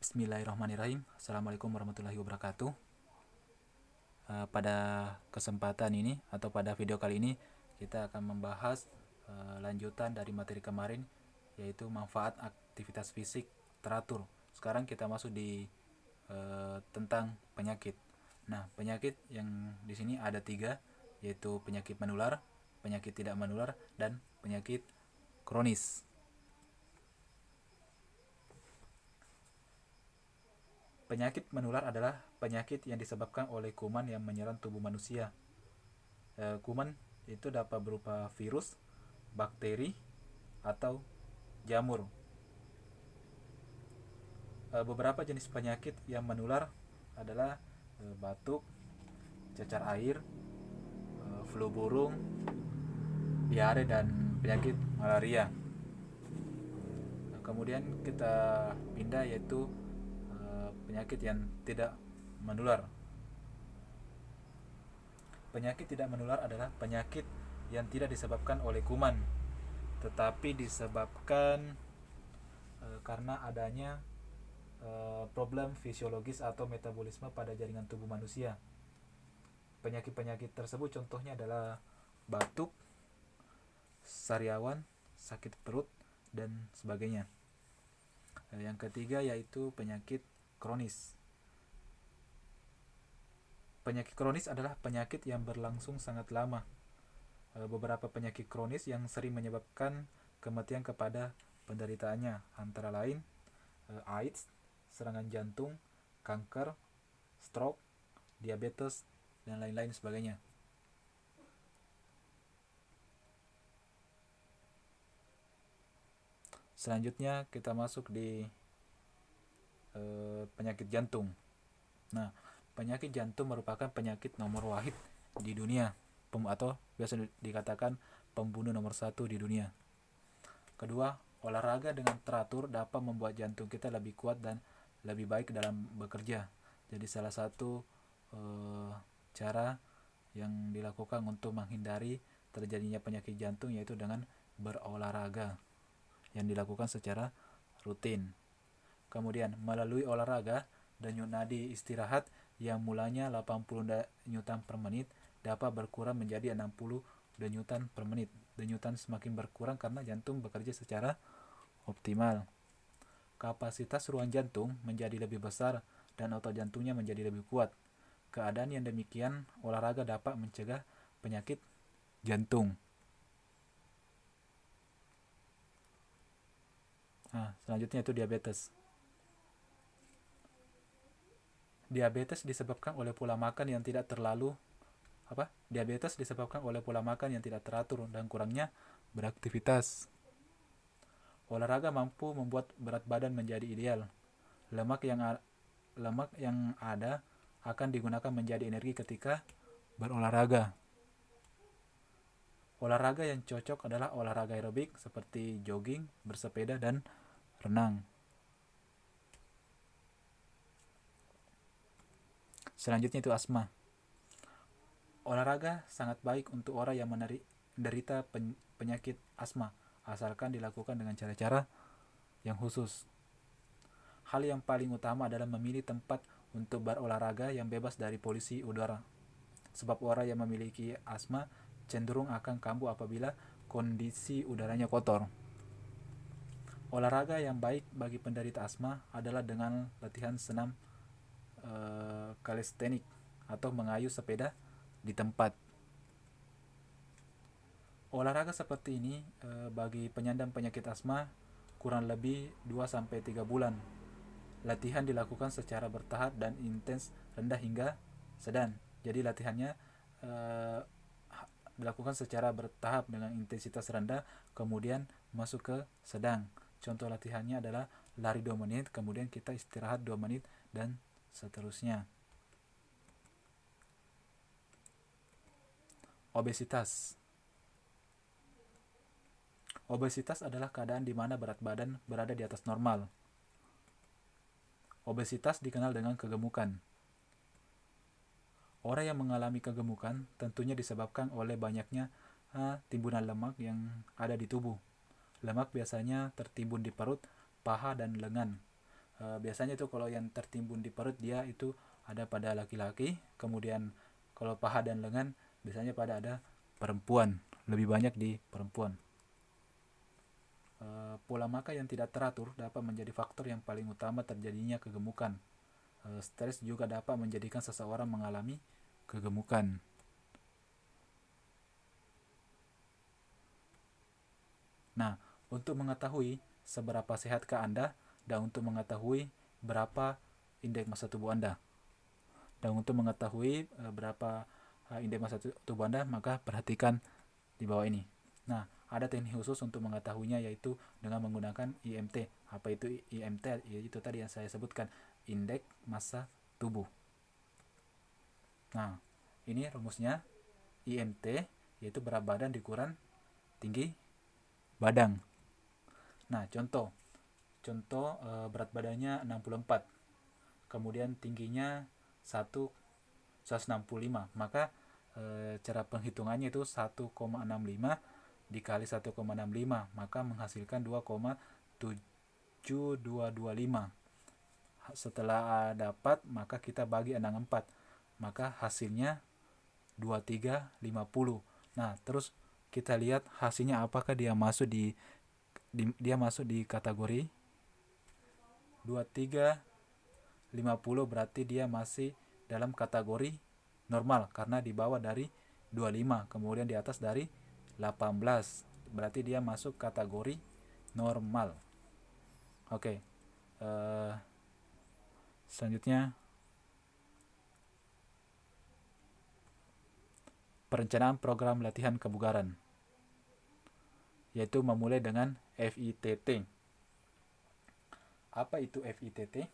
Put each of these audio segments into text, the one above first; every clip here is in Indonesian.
Bismillahirrahmanirrahim. Assalamualaikum warahmatullahi wabarakatuh. Pada kesempatan ini atau pada video kali ini kita akan membahas lanjutan dari materi kemarin, yaitu manfaat aktivitas fisik teratur. Sekarang kita masuk di tentang penyakit. Nah, penyakit yang di sini ada 3, yaitu penyakit menular, penyakit tidak menular, dan penyakit kronis. Penyakit menular adalah penyakit yang disebabkan oleh kuman yang menyerang tubuh manusia. Kuman itu dapat berupa virus, bakteri, atau jamur. Beberapa jenis penyakit yang menular adalah batuk, cacar air, flu burung, diare, dan penyakit malaria. Kemudian kita pindah, yaitu penyakit yang tidak menular. Penyakit tidak menular adalah penyakit yang tidak disebabkan oleh kuman, tetapi disebabkan karena adanya problem fisiologis atau metabolisme pada jaringan tubuh manusia. Penyakit-penyakit tersebut contohnya adalah batuk, sariawan, sakit perut, dan sebagainya. Yang ketiga yaitu penyakit kronis. Penyakit kronis adalah penyakit yang berlangsung sangat lama. Beberapa penyakit kronis yang sering menyebabkan kematian kepada penderitaannya antara lain AIDS, serangan jantung, kanker, stroke, diabetes, dan lain-lain sebagainya. Selanjutnya kita masuk di penyakit jantung. Nah, penyakit jantung merupakan penyakit nomor wahid di dunia, atau biasa dikatakan pembunuh nomor 1 di dunia. Kedua, olahraga dengan teratur dapat membuat jantung kita lebih kuat dan lebih baik dalam bekerja. Jadi salah satu cara yang dilakukan untuk menghindari terjadinya penyakit jantung yaitu dengan berolahraga yang dilakukan secara rutin. Kemudian melalui olahraga, denyut nadi istirahat yang mulanya 80 denyutan per menit dapat berkurang menjadi 60 denyutan per menit. Denyutan semakin berkurang karena jantung bekerja secara optimal. Kapasitas ruang jantung menjadi lebih besar dan otot jantungnya menjadi lebih kuat. Keadaan yang demikian, olahraga dapat mencegah penyakit jantung. Nah, selanjutnya itu diabetes. Diabetes disebabkan oleh pola makan yang tidak teratur dan kurangnya beraktivitas. Olahraga mampu membuat berat badan menjadi ideal. Lemak yang ada akan digunakan menjadi energi ketika berolahraga. Olahraga yang cocok adalah olahraga aerobik seperti jogging, bersepeda, dan renang. Selanjutnya itu asma. Olahraga sangat baik untuk orang yang menderita penyakit asma, asalkan dilakukan dengan cara-cara yang khusus. Hal yang paling utama adalah memilih tempat untuk berolahraga yang bebas dari polusi udara. Sebab orang yang memiliki asma cenderung akan kambuh apabila kondisi udaranya kotor. Olahraga yang baik bagi penderita asma adalah dengan latihan senam kalistenik atau mengayuh sepeda di tempat. Olahraga seperti ini bagi penyandang penyakit asma kurang lebih 2-3 bulan. Latihan dilakukan secara bertahap dan intens, rendah hingga sedang. Jadi latihannya dilakukan secara bertahap dengan intensitas rendah, kemudian masuk ke sedang. Contoh latihannya adalah lari 2 menit, kemudian kita istirahat 2 menit, dan seterusnya. Obesitas. Obesitas adalah keadaan di mana berat badan berada di atas normal. Obesitas dikenal dengan kegemukan. Orang yang mengalami kegemukan tentunya disebabkan oleh banyaknya timbunan lemak yang ada di tubuh. Lemak biasanya tertimbun di perut, paha, dan lengan. biasanya itu kalau yang tertimbun di perut dia itu ada pada laki-laki, kemudian kalau paha dan lengan biasanya pada ada perempuan, lebih banyak di perempuan. Pola makan yang tidak teratur dapat menjadi faktor yang paling utama terjadinya kegemukan. Stres juga dapat menjadikan seseorang mengalami kegemukan. Nah, untuk mengetahui seberapa sehatkah Anda dan untuk mengetahui berapa indeks massa tubuh Anda. Dan untuk mengetahui berapa indeks massa tubuh Anda, maka perhatikan di bawah ini. Nah, ada teknik khusus untuk mengetahuinya yaitu dengan menggunakan IMT. Apa itu IMT? Itu tadi yang saya sebutkan, indeks massa tubuh. Nah, ini rumusnya IMT yaitu berat badan dikurang tinggi badan. Nah, contoh berat badannya 64, kemudian tingginya 165, maka cara penghitungannya itu 1,65 dikali 1,65, maka menghasilkan 2,7225. Setelah dapat, maka kita bagi 64, maka hasilnya 2350. Nah, terus kita lihat hasilnya apakah dia masuk di kategori 2350, berarti dia masih dalam kategori normal karena di bawah dari 25, kemudian di atas dari 18, berarti dia masuk kategori normal. Oke. Selanjutnya perencanaan program latihan kebugaran, yaitu memulai dengan FITT. Apa itu FITT?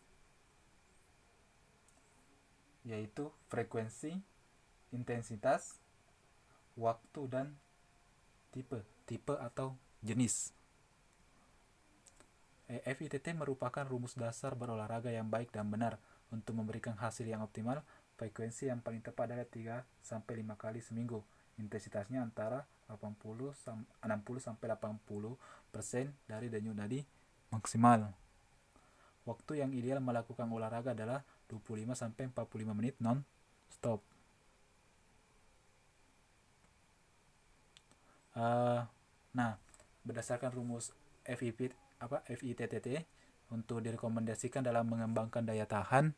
Yaitu frekuensi, intensitas, waktu, dan tipe atau jenis. FITT merupakan rumus dasar berolahraga yang baik dan benar untuk memberikan hasil yang optimal. Frekuensi yang paling tepat adalah 3-5 kali seminggu. Intensitasnya antara 60-80% dari denyut nadi maksimal. Waktu yang ideal melakukan olahraga adalah 25-45 menit non-stop. Nah, berdasarkan rumus FITT untuk direkomendasikan dalam mengembangkan daya tahan,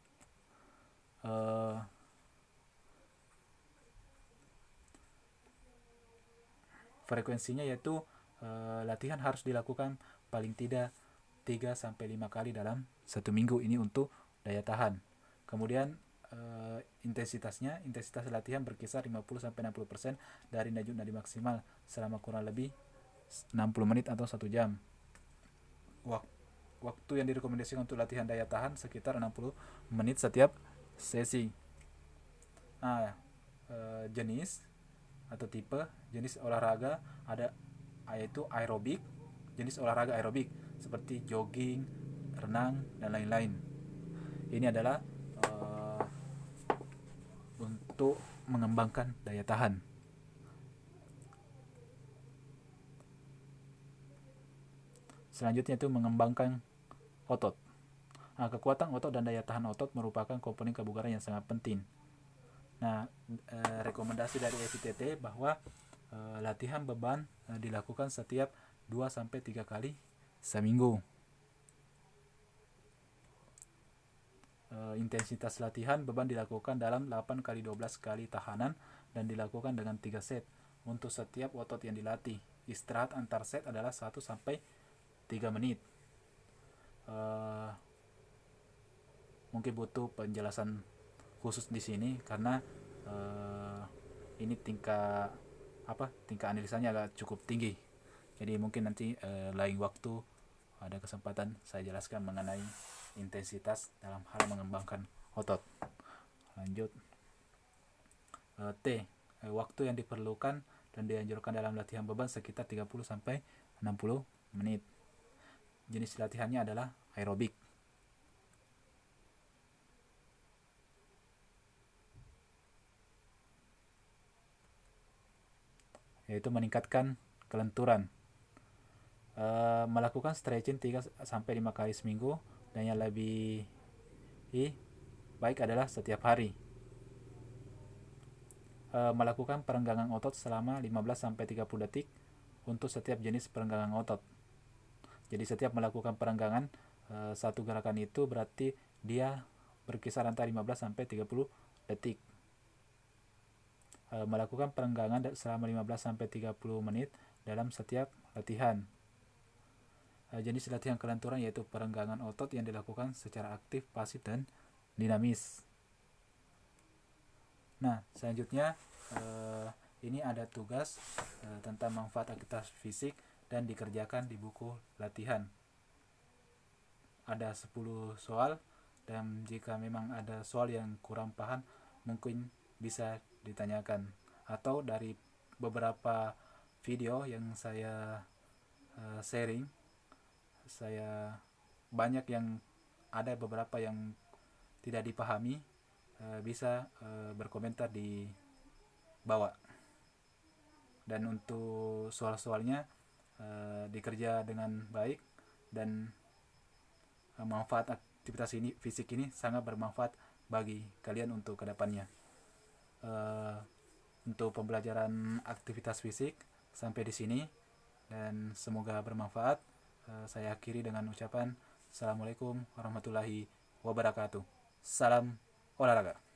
frekuensinya yaitu latihan harus dilakukan paling tidak 3-5 kali dalam satu minggu, ini untuk daya tahan. Kemudian intensitas latihan berkisar 50-60% dari denyut nadi maksimal selama kurang lebih 60 menit atau 1 jam. Waktu yang direkomendasikan untuk latihan daya tahan sekitar 60 menit setiap sesi. Nah, jenis atau tipe jenis olahraga ada yaitu aerobik, jenis olahraga aerobik seperti jogging, renang, dan lain-lain. Ini adalah untuk mengembangkan daya tahan. Selanjutnya itu mengembangkan otot. Nah, kekuatan otot dan daya tahan otot merupakan komponen kebugaran yang sangat penting. Nah, rekomendasi dari FITT bahwa latihan beban dilakukan setiap 2-3 kali seminggu. Intensitas latihan beban dilakukan dalam 8-12 kali tahanan dan dilakukan dengan 3 set untuk setiap otot yang dilatih. Istirahat antar set adalah 1-3 menit. Mungkin butuh penjelasan khusus di sini karena ini tingkat analisanya agak cukup tinggi. Jadi mungkin nanti lain waktu ada kesempatan saya jelaskan mengenai intensitas dalam hal mengembangkan otot. Lanjut. Waktu yang diperlukan dan dianjurkan dalam latihan beban sekitar 30-60 menit. Jenis latihannya adalah aerobik. Yaitu meningkatkan kelenturan. Melakukan stretching 3-5 kali seminggu dan yang lebih baik adalah setiap hari. Melakukan perenggangan otot selama 15-30 detik untuk setiap jenis perenggangan otot. Jadi setiap melakukan perenggangan satu gerakan itu berarti dia berkisar antara 15-30 detik. Melakukan perenggangan selama 15-30 menit dalam setiap latihan. Jenis latihan kelenturan yaitu perenggangan otot yang dilakukan secara aktif, pasif, dan dinamis. Nah, selanjutnya ini ada tugas tentang manfaat aktivitas fisik dan dikerjakan di buku latihan. Ada 10 soal, dan jika memang ada soal yang kurang paham mungkin bisa ditanyakan, atau dari beberapa video yang saya sharing, saya banyak yang ada beberapa yang tidak dipahami, bisa berkomentar di bawah. Dan untuk soal-soalnya dikerja dengan baik, dan manfaat aktivitas ini fisik ini sangat bermanfaat bagi kalian untuk kedepannya. Untuk pembelajaran aktivitas fisik sampai di sini, dan semoga bermanfaat. Saya akhiri dengan ucapan Assalamualaikum warahmatullahi wabarakatuh. Salam olahraga.